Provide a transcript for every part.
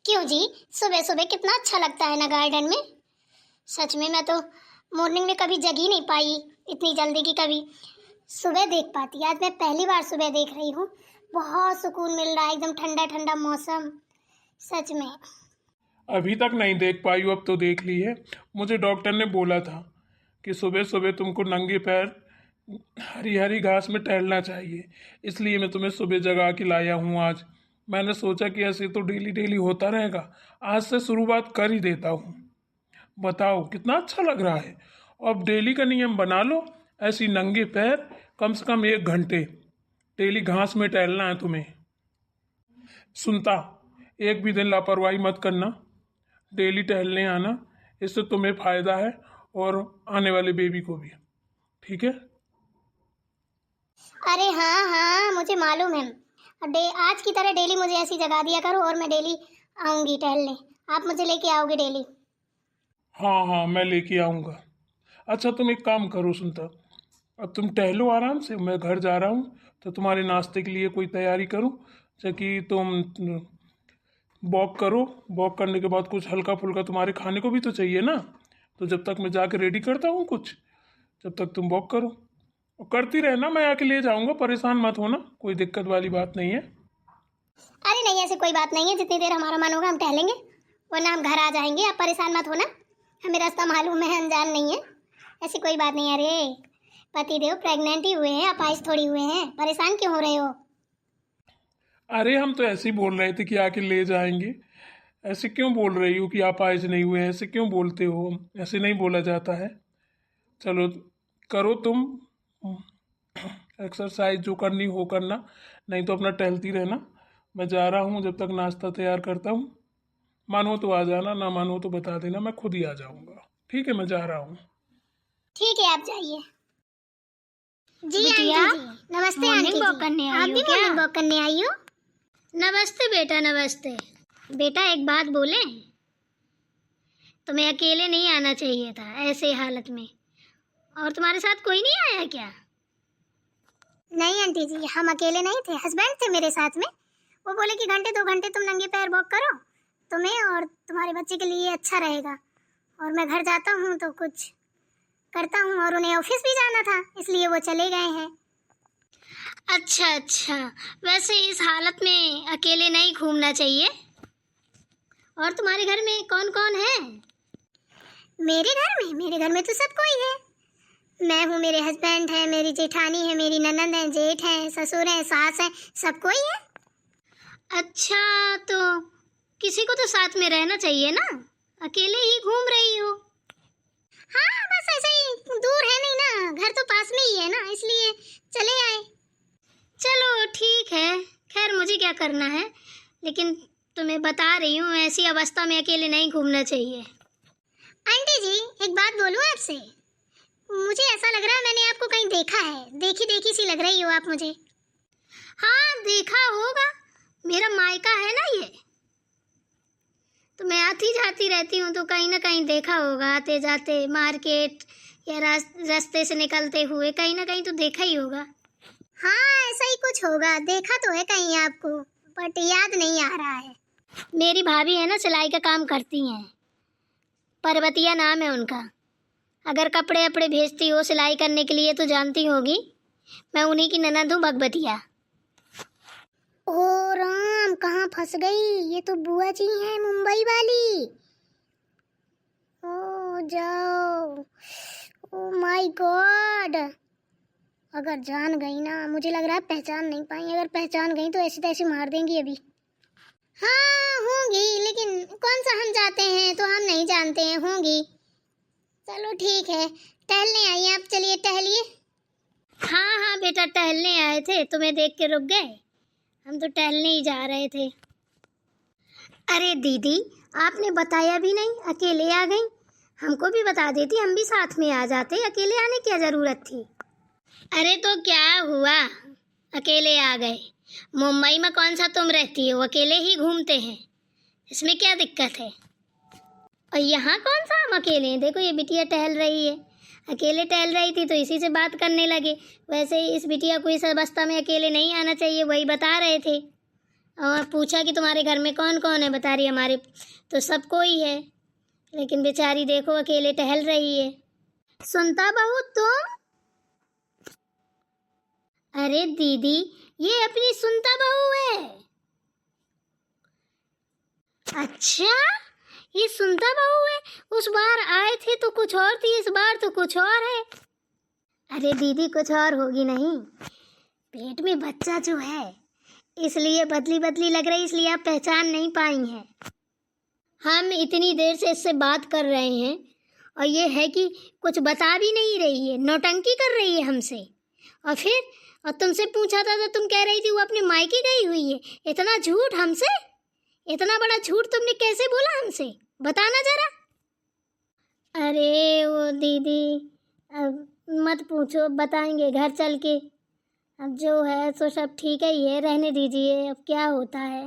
क्यों जी, सुबह सुबह कितना अच्छा लगता है ना गार्डन में। सच में मैं तो मॉर्निंग में कभी जग ही नहीं पाई इतनी जल्दी की कभी सुबह देख पाती। आज मैं पहली बार सुबह देख रही हूँ। बहुत सुकून मिल रहा है, एकदम ठंडा ठंडा मौसम। सच में। अभी तक नहीं देख पाई हो, अब तो देख ली है। मुझे डॉक्टर ने बोला था कि सुबह सुबह तुमको नंगे पैर हरी हरी घास में टहलना चाहिए, इसलिए मैं तुम्हें सुबह जगा के लाया हूँ आज। मैंने सोचा कि ऐसे तो डेली डेली होता रहेगा, आज से शुरुआत कर ही देता हूँ। बताओ कितना अच्छा लग रहा है। अब डेली का नियम बना लो, ऐसी नंगे पैर कम से कम 1 घंटे डेली घास में टहलना है तुम्हें। सुनता, एक भी दिन लापरवाही मत करना, डेली टहलने आना। इससे तुम्हें फ़ायदा है और आने वाले बेबी को भी। ठीक है। अरे हाँ हाँ, मुझे मालूम है। आज की तरह डेली मुझे ऐसी जगा दिया करो और मैं डेली आऊँगी टहलने। आप मुझे लेके आओगे डेली? हाँ हाँ, मैं लेके आऊँगा। अच्छा तुम एक काम करो सुनता, अब तुम टहलो आराम से, मैं घर जा रहा हूँ। तो तुम्हारे नाश्ते के लिए कोई तैयारी करूँ, जैसे कि तुम वॉक करो। वॉक करने के बाद कुछ हल्का फुल्का तुम्हारे खाने को भी तो चाहिए ना। तो जब तक मैं जाके रेडी करता हूँ कुछ, जब तक तुम वॉक करो और करती रहना, मैं आके ले जाऊँगा, परेशान मत होना, कोई दिक्कत वाली बात नहीं है। अरे नहीं, ऐसी कोई बात नहीं है। जितनी देर हमारा मन होगा हम टहलेंगे, वरना हम घर आ जाएंगे। आप परेशान मत होना, हमें रास्ता मालूम है, अनजान नहीं है। ऐसी कोई बात नहीं है। अरे पतिदेव प्रेग्नेंट ही हुए हैं, आप आइस थोड़ी हुए हैं, परेशान क्यों हो रहे हो? अरे हम तो ऐसे ही बोल रहे थे कि आके ले जाएंगे। ऐसे क्यों बोल रही हो कि आप आज नहीं हुए, ऐसे क्यों बोलते हो? ऐसे नहीं बोला जाता है। चलो करो तुम एक्सरसाइज, जो करनी हो करना, नहीं तो अपना टहलती रहना। मैं जा रहा हूँ, जब तक नाश्ता तैयार करता हूँ। मानो तो आ जाना, ना मानो तो बता देना, मैं खुद ही आ जाऊँगा। ठीक है, मैं जा रहा हूँ। ठीक है, आप जाइए। जी बिटिया, आंटी जी, नमस्ते मॉर्निंग आंटी वॉक जी। करने आप आई भी हो क्या? मॉर्निंग वॉक करने आई हो? नमस्ते बेटा, नमस्ते। बेटा एक बात बोले, तुम्हें अकेले नहीं आना चाहिए था ऐसे हालत में। और तुम्हारे साथ कोई नहीं आया क्या? नहीं आंटी जी, हम अकेले नहीं थे, हस्बैंड थे मेरे साथ में। वो बोले कि घंटे 2 घंटे तुम नंगे पैर वॉक करो, तुम्हें और तुम्हारे बच्चे के लिए अच्छा रहेगा। और मैं घर जाता हूँ तो कुछ करता हूँ, और उन्हें ऑफिस भी जाना था, इसलिए वो चले गए हैं। अच्छा अच्छा, वैसे इस हालत में अकेले नहीं घूमना चाहिए। और तुम्हारे घर में कौन कौन है? मेरे घर में तो सब कोई है। मैं हूँ, मेरे हस्बैंड है, मेरी जेठानी है, मेरी ननंद है, जेठ है, ससुर है, सास है, सब कोई है। अच्छा, तो किसी को तो साथ में रहना चाहिए ना, अकेले ही घूम रही हो। हाँ बस ऐसे ही, दूर है नहीं ना, घर तो पास में ही है ना, इसलिए चले आए। चलो ठीक है, खैर मुझे क्या करना है, लेकिन तुम्हें बता रही हूँ ऐसी अवस्था में अकेले नहीं घूमना चाहिए। आंटी जी, एक बात बोलूँ आपसे? मुझे ऐसा लग रहा है मैंने आपको कहीं देखा है, देखी देखी सी लग रही हो आप मुझे। हाँ देखा होगा, मेरा मायका है ना ये, तो मैं आती जाती रहती हूँ, तो कहीं ना कहीं देखा होगा, आते जाते मार्केट या रास्ते से निकलते हुए कहीं ना कहीं तो देखा ही होगा। हाँ ऐसा ही कुछ होगा, देखा तो है कहीं आपको, बट याद नहीं आ रहा है। मेरी भाभी है ना, सिलाई का काम करती हैं, पर्वतिया नाम है उनका। अगर कपड़े अपड़े भेजती हो सिलाई करने के लिए तो जानती होगी, मैं उन्हीं की ननद हूँ, भगवतिया। ओ राम, कहाँ फंस गई, ये तो बुआ जी हैं मुंबई वाली। ओ जाओ, ओ माय गॉड। अगर जान गई ना, मुझे लग रहा है पहचान नहीं पाई, अगर पहचान गई तो ऐसे तैसे मार देंगी अभी। हाँ होंगी, लेकिन कौन सा हम जाते हैं तो हम नहीं जानते हैं, होंगी। चलो ठीक है, टहलने आइए आप, चलिए टहलिए। हाँ हाँ बेटा, टहलने आए थे, तुम्हें देख के रुक गए, हम तो टहलने ही जा रहे थे। अरे दीदी, आपने बताया भी नहीं, अकेले आ गई। हमको भी बता देती, हम भी साथ में आ जाते, अकेले आने की क्या ज़रूरत थी? अरे तो क्या हुआ, अकेले आ गए। मुंबई में कौन सा तुम रहती हो, अकेले ही घूमते हैं, इसमें क्या दिक्कत है? और यहाँ कौन सा हम अकेले हैं? देखो ये बिटिया टहल रही है, अकेले टहल रही थी तो इसी से बात करने लगे। वैसे ही इस बिटिया को इस अवस्था में अकेले नहीं आना चाहिए, वही बता रहे थे। और पूछा कि तुम्हारे घर में कौन कौन है, बता रही हमारे तो सब कोई है, लेकिन बेचारी देखो अकेले टहल रही है। सुनता बहू तुम? अरे दीदी, ये अपनी सुनता बहू है। अच्छा, ये सुनता बहू है। उस बार आए थे तो कुछ और थी, इस बार तो कुछ और है। अरे दीदी, कुछ और होगी नहीं, पेट में बच्चा जो है इसलिए बदली बदली लग रही, इसलिए आप पहचान नहीं पाई हैं। हम इतनी देर से इससे बात कर रहे हैं और ये है कि कुछ बता भी नहीं रही है, नौटंकी कर रही है हमसे। और तुमसे पूछा था तो तुम कह रही थी वो अपने मायके गई हुई है। इतना झूठ हमसे, इतना बड़ा झूठ तुमने कैसे बोला हमसे, बताना जरा। अरे वो दीदी, अब मत पूछो, बताएंगे घर चल के। अब जो है सो सब ठीक ही है, रहने दीजिए, अब क्या होता है।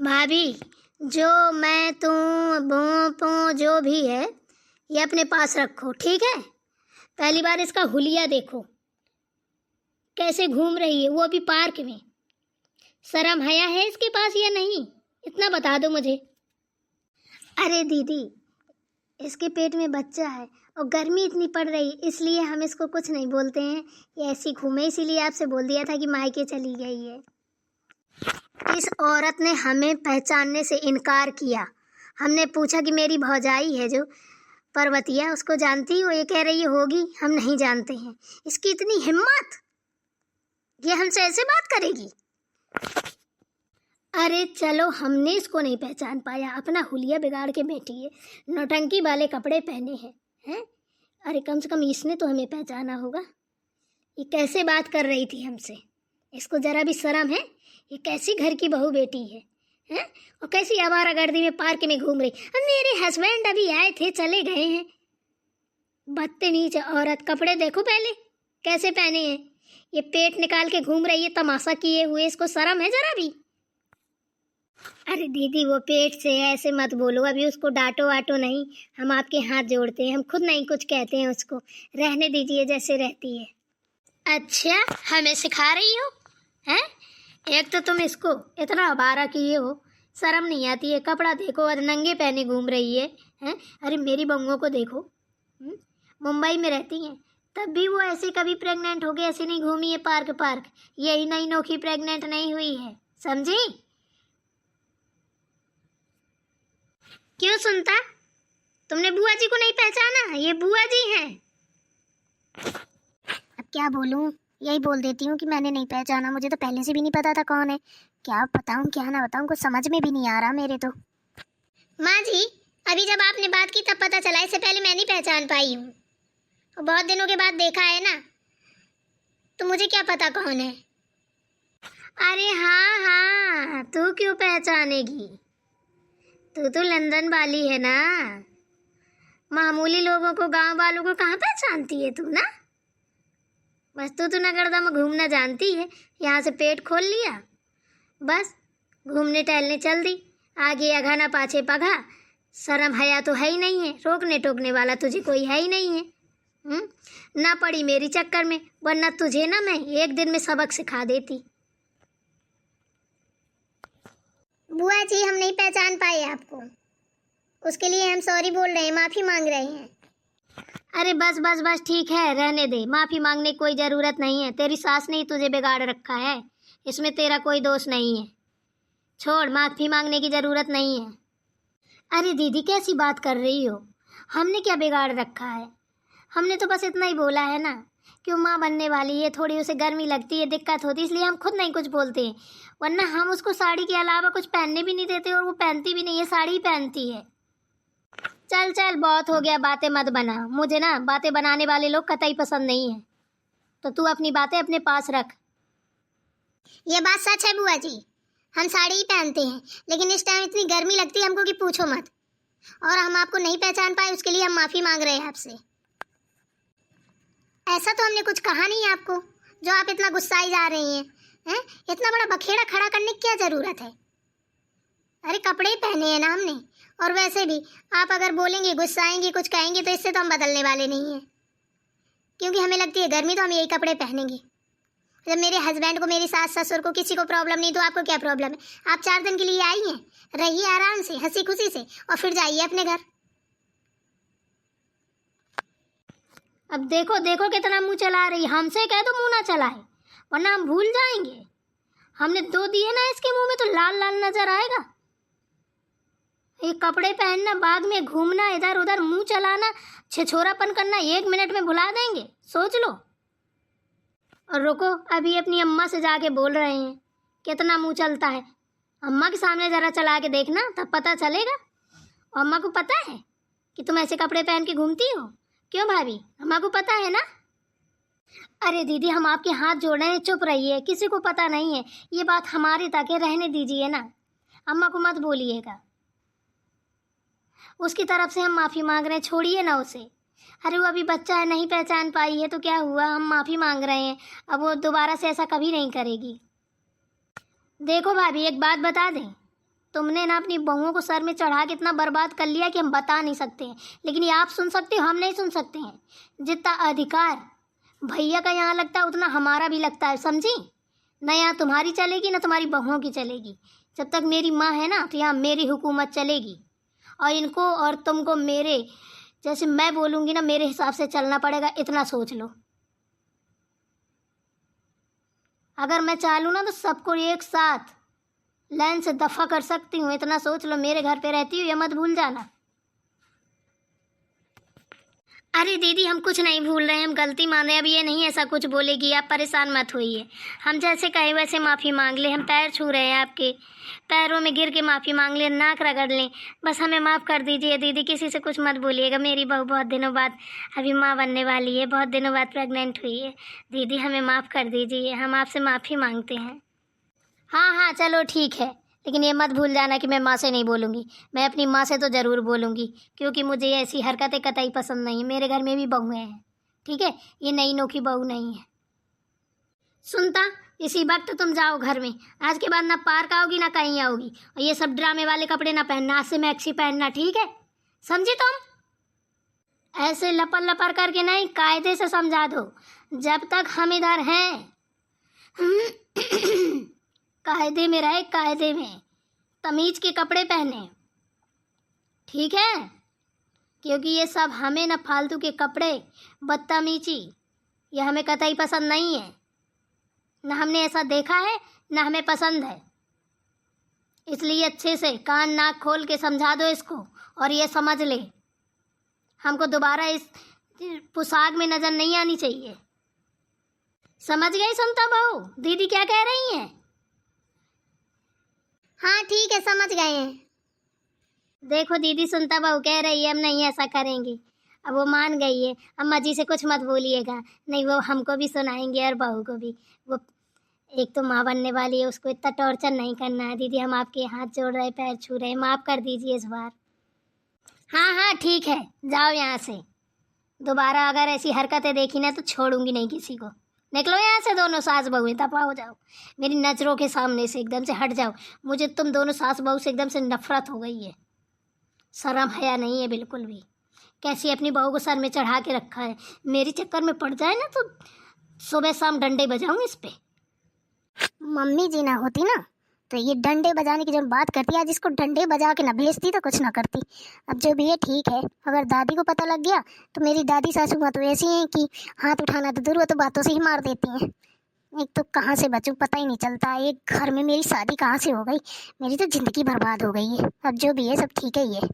भाभी, जो मैं तुम जो भी है ये अपने पास रखो, ठीक है। पहली बार इसका हुलिया देखो कैसे घूम रही है, वो भी पार्क में। शर्म हया है इसके पास या नहीं, इतना बता दो मुझे। अरे दीदी, इसके पेट में बच्चा है और गर्मी इतनी पड़ रही, इसलिए हम इसको कुछ नहीं बोलते हैं। ये ऐसी घूमे, इसीलिए आपसे बोल दिया था कि मायके चली गई है। इस औरत ने हमें पहचानने से इनकार किया। हमने पूछा कि मेरी भौजाई है जो पर्वतिया, उसको जानती हो? ये कह रही होगी हम नहीं जानते हैं। इसकी इतनी हिम्मत, ये हमसे ऐसे बात करेगी? अरे चलो, हमने इसको नहीं पहचान पाया, अपना हुलिया बिगाड़ के बैठी है, नौटंकी वाले कपड़े पहने हैं। अरे कम से कम इसने तो हमें पहचाना होगा। ये कैसे बात कर रही थी हमसे, इसको ज़रा भी शर्म है? ये कैसी घर की बहू बेटी है? और कैसी आवारागर्दी में पार्क में घूम रही। अब मेरे हस्बैंड अभी आए थे, चले गए हैं। बदतमीज औरत, कपड़े देखो पहले कैसे पहने हैं। ये पेट निकाल के घूम रही है तमाशा किए हुए, इसको शर्म है ज़रा भी? अरे दीदी, वो पेट से है, ऐसे मत बोलो, अभी उसको डांटो वाटो नहीं, हम आपके हाथ जोड़ते हैं, हम खुद नहीं कुछ कहते हैं उसको, रहने दीजिए जैसे रहती है। अच्छा, हमें सिखा रही हो हैं? एक तो तुम इसको इतना आवारा किए हो, शर्म नहीं आती है? कपड़ा देखो, और नंगे पहने घूम रही है हैं? अरे मेरी बंगों को देखो, मुंबई में रहती हैं, तब भी वो ऐसे कभी प्रेग्नेंट हो गई, ऐसे नहीं घूमी है पार्क। यही नई नोखी प्रेग्नेंट नहीं हुई है, समझी? क्यों सुनता, तुमने बुआ जी को नहीं पहचाना? ये बुआ जी हैं। अब क्या बोलूं, यही बोल देती हूँ कि मैंने नहीं पहचाना, मुझे तो पहले से भी नहीं पता था कौन है। क्या बताऊँ क्या ना बताऊँ, कुछ समझ में भी नहीं आ रहा मेरे तो। माँ जी, अभी जब आपने बात की तब पता चला, इससे पहले मैं नहीं पहचान पाई हूँ। और बहुत दिनों के बाद देखा है ना, तो मुझे क्या पता कौन है। अरे हाँ, तू क्यों पहचानेगी, तू तो लंदन वाली है ना, मामूली लोगों को, गांव वालों को कहाँ पहचानती है तू ना। बस तू तो नगरदम घूमना जानती है, यहाँ से पेट खोल लिया, बस घूमने टहलने चल दी, आगे अघा ना पाछे पघा। शर्म हया तो है ही नहीं है, रोकने टोकने वाला तुझे कोई है ही नहीं है। ना पड़ी मेरी चक्कर में, वरना तुझे ना मैं एक दिन में सबक सिखा देती। बुआ जी, हम नहीं पहचान पाए आपको, उसके लिए हम सॉरी बोल रहे हैं, माफ़ी मांग रहे हैं। अरे बस ठीक है, रहने दे, माफ़ी मांगने की कोई ज़रूरत नहीं है। तेरी सास ने ही तुझे बिगाड़ रखा है, इसमें तेरा कोई दोष नहीं है। छोड़, माफ़ी मांगने की ज़रूरत नहीं है। अरे दीदी, कैसी बात कर रही हो, हमने क्या बिगाड़ रखा है? हमने तो बस इतना ही बोला है ना कि वो माँ बनने वाली है, थोड़ी उसे गर्मी लगती है, दिक्कत होती है, इसलिए हम खुद नहीं कुछ बोलते हैं, वरना हम उसको साड़ी के अलावा कुछ पहनने भी नहीं देते, और वो पहनती भी नहीं है, साड़ी ही पहनती है। चल बहुत हो गया, बातें मत बना, मुझे ना बातें बनाने वाले लोग कतई पसंद नहीं है, तो तू अपनी बातें अपने पास रख। ये बात सच है बुआ जी, हम साड़ी ही पहनते हैं, लेकिन इस टाइम इतनी गर्मी लगती है हमको कि पूछो मत, और हम आपको नहीं पहचान पाए, उसके लिए हम माफ़ी मांग रहे हैं आपसे। ऐसा तो हमने कुछ कहा नहीं आपको, जो आप इतना गुस्साई जा रही हैं। इतना बड़ा बखेड़ा खड़ा करने की क्या ज़रूरत है? अरे कपड़े पहने हैं ना हमने, और वैसे भी आप अगर बोलेंगे, गुस्साएंगे, कुछ कहेंगे, तो इससे तो हम बदलने वाले नहीं हैं, क्योंकि हमें लगती है गर्मी तो हम यही कपड़े पहनेंगे। जब मेरे हस्बैंड को, मेरी सास ससुर को, किसी को प्रॉब्लम नहीं तो आपको क्या प्रॉब्लम है? आप 4 दिन के लिए आई हैं, रहिए आराम से, हंसी खुशी से, और फिर जाइए अपने घर। अब देखो देखो कितना मुंह चला रही, हमसे कह दो मुंह ना चलाए, वरना हम भूल जाएंगे। हमने 2 दिए ना इसके मुंह में तो लाल लाल नजर आएगा। ये कपड़े पहनना, बाग में घूमना, इधर उधर मुंह चलाना, छिछोरापन करना 1 मिनट में भुला देंगे, सोच लो। और रुको, अभी अपनी अम्मा से जाके बोल रहे हैं कितना मुंह चलता है। अम्मा के सामने ज़रा चला के देखना, तब पता चलेगा। और अम्मा को पता है कि तुम ऐसे कपड़े पहन के घूमती हो? क्यों भाभी, अम्मा को पता है ना? अरे दीदी, हम आपके हाथ जोड़ रहे हैं, चुप रहिए, किसी को पता नहीं है। ये बात हमारे तक है, रहने दीजिए ना, अम्मा को मत बोलिएगा। उसकी तरफ से हम माफ़ी मांग रहे हैं, छोड़िए ना उसे। अरे वो अभी बच्चा है, नहीं पहचान पाई है तो क्या हुआ, हम माफ़ी मांग रहे हैं, अब वो दोबारा से ऐसा कभी नहीं करेगी। देखो भाभी, एक बात बता दें, तुमने ना अपनी बहुओं को सर में चढ़ा के इतना बर्बाद कर लिया कि हम बता नहीं सकते हैं। लेकिन ये आप सुन सकते हो, हम नहीं सुन सकते हैं। जितना अधिकार भैया का यहाँ लगता है उतना हमारा भी लगता है, समझी? ना यहाँ तुम्हारी चलेगी ना तुम्हारी बहुओं की चलेगी। जब तक मेरी माँ है ना तो यहाँ मेरी हुकूमत चलेगी, और इनको और तुमको मेरे जैसे मैं बोलूँगी ना, मेरे हिसाब से चलना पड़ेगा, इतना सोच लो। अगर मैं चाहूँ ना तो सबको एक साथ लाइन से दफ़ा कर सकती हूँ, इतना सोच लो। मेरे घर पे रहती हूँ, ये मत भूल जाना। अरे दीदी, हम कुछ नहीं भूल रहे हैं, हम गलती मान रहे हैं। अब ये नहीं ऐसा कुछ बोलेगी, आप परेशान मत होइए। हम जैसे कहे वैसे माफ़ी मांग ले, हम पैर छू रहे हैं, आपके पैरों में गिर के माफ़ी मांग लें, नाक रगड़ लें, बस हमें माफ़ कर दीजिए दीदी। किसी से कुछ मत बोलिएगा। मेरी बहू बहुत दिनों बाद अभी माँ बनने वाली है, बहुत दिनों बाद प्रेग्नेंट हुई है। दीदी हमें माफ़ कर दीजिए, हम आपसे माफ़ी मांगते हैं। हाँ हाँ चलो ठीक है, लेकिन ये मत भूल जाना कि मैं माँ से नहीं बोलूँगी। मैं अपनी माँ से तो ज़रूर बोलूँगी, क्योंकि मुझे ऐसी हरकतें कतई पसंद नहीं है। मेरे घर में भी बहुएँ हैं, ठीक है? ये नई नोखी बहू नहीं है। सुनता, इसी वक्त तुम जाओ घर में। आज के बाद ना पार्क आओगी ना कहीं आओगी, और ये सब ड्रामे वाले कपड़े ना पहनना, आज से मैक्सी पहनना, ठीक है? समझी तुम? ऐसे लपर लपर करके नहीं, कायदे से समझा दो। जब तक हम इधर हैं कायदे में रहे, कायदे में, तमीज के कपड़े पहने, ठीक है? क्योंकि ये सब हमें ना फालतू के कपड़े, बदतमीजी, ये हमें कतई पसंद नहीं है। ना हमने ऐसा देखा है, ना हमें पसंद है। इसलिए अच्छे से कान नाक खोल के समझा दो इसको, और ये समझ ले हमको दोबारा इस पोशाक में नज़र नहीं आनी चाहिए। समझ गई सुनता बहू, दीदी क्या कह रही हैं? हाँ ठीक है, समझ गए हैं। देखो दीदी, सुनता बहू कह रही है हम नहीं ऐसा करेंगे। अब वो मान गई है। अम्मा जी से कुछ मत बोलिएगा, नहीं वो हमको भी सुनाएंगे और बहू को भी। वो एक तो माँ बनने वाली है, उसको इतना टॉर्चर नहीं करना है। दीदी हम आपके हाथ जोड़ रहे, पैर छू रहे, माफ़ कर दीजिए इस बार। हाँ हाँ ठीक है, जाओ यहाँ से। दोबारा अगर ऐसी हरकतें देखी ना तो छोड़ूंगी नहीं किसी को। निकलो यहाँ से, दोनों सास बहू, दफा हो जाओ मेरी नज़रों के सामने से, एकदम से हट जाओ। मुझे तुम दोनों सास बहू से एकदम से नफरत हो गई है। शर्म हया नहीं है बिल्कुल भी। कैसी अपनी बहू को सर में चढ़ा के रखा है। मेरी चक्कर में पड़ जाए ना तो सुबह शाम डंडे बजाऊँ इस पे। मम्मी जी ना होती ना तो ये डंडे बजाने की जब बात करती, आज इसको डंडे बजा के ना भेजती तो कुछ ना करती। अब जो भी है ठीक है, अगर दादी को पता लग गया तो मेरी दादी सासू माँ तो ऐसी हैं कि हाथ उठाना तो दूर, वो तो बातों से ही मार देती हैं। एक तो कहाँ से बचूं पता ही नहीं चलता, एक घर में मेरी शादी कहाँ से हो गई, मेरी तो ज़िंदगी बर्बाद हो गई है। अब जो भी है सब ठीक है ही है।